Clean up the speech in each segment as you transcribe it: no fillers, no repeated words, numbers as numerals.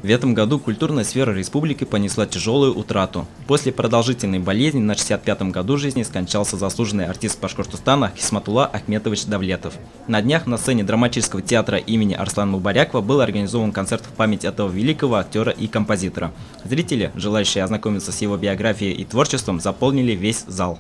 В этом году культурная сфера республики понесла тяжелую утрату. После продолжительной болезни на 65-м году жизни скончался заслуженный артист Башкортостана Хисматулла Ахметович Давлетов. На днях на сцене драматического театра имени Арслана Мубарякова был организован концерт в память этого великого актера и композитора. Зрители, желающие ознакомиться с его биографией и творчеством, заполнили весь зал.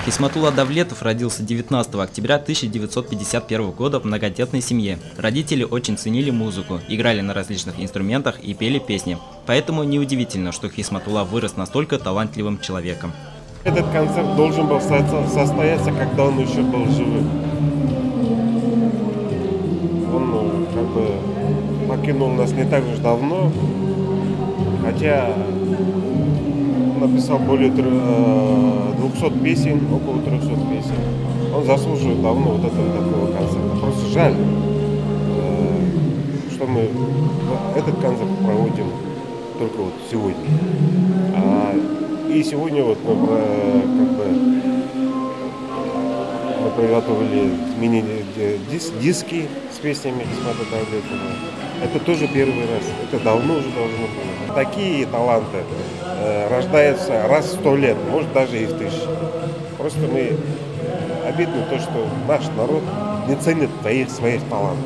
Хисматулла Давлетов родился 19 октября 1951 года в многодетной семье. Родители очень ценили музыку, играли на различных инструментах и пели песни. Поэтому неудивительно, что Хисматулла вырос настолько талантливым человеком. Этот концерт должен был состояться, когда он еще был живым. Он покинул нас не так уж давно, хотя написал более 200 песен, около 300 песен. Он заслуживает давно вот этого такого концерта. Просто жаль, что мы этот концерт проводим только вот сегодня. И сегодня вот мы приготовили мини-диски с песнями Хисмата Давлетова. Это тоже первый раз. Это давно уже должно быть. Такие таланты рождаются раз в 100 лет, может даже и в 1000. Просто мы обидно то, что наш народ не ценит своих талантов.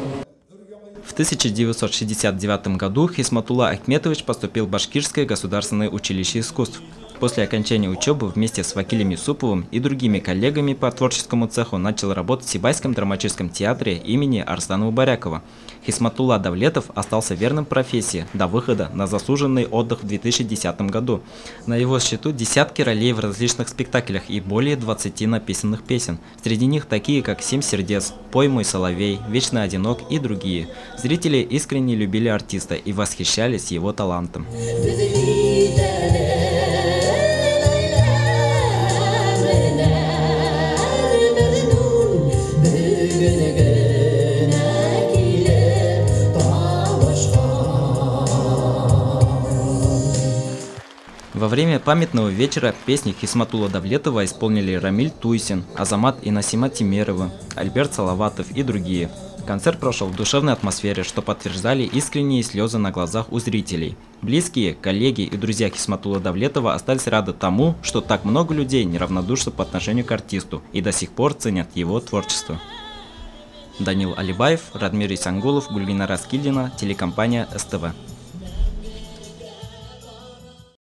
В 1969 году Хисматулла Ахметович поступил в Башкирское государственное училище искусств. После окончания учебы вместе с Вакилем Юсуповым и другими коллегами по творческому цеху начал работать в Сибайском драматическом театре имени Арслана Мубарякова. Хисматулла Давлетов остался верным профессии до выхода на заслуженный отдых в 2010 году. На его счету десятки ролей в различных спектаклях и более 20 написанных песен. Среди них такие, как «Семь сердец», «Пой мой соловей», «Вечно одинок» и другие. Зрители искренне любили артиста и восхищались его талантом. Во время памятного вечера песни Хисматулла Давлетова исполнили Рамиль Туйсин, Азамат и Насима Тимерова, Альберт Салаватов и другие. Концерт прошел в душевной атмосфере, что подтверждали искренние слезы на глазах у зрителей. Близкие, коллеги и друзья Хисматулла Давлетова остались рады тому, что так много людей неравнодушны по отношению к артисту и до сих пор ценят его творчество. Данил Алибаев, Радмир Исангулов, Гульвина Раскильдина, телекомпания СТВ.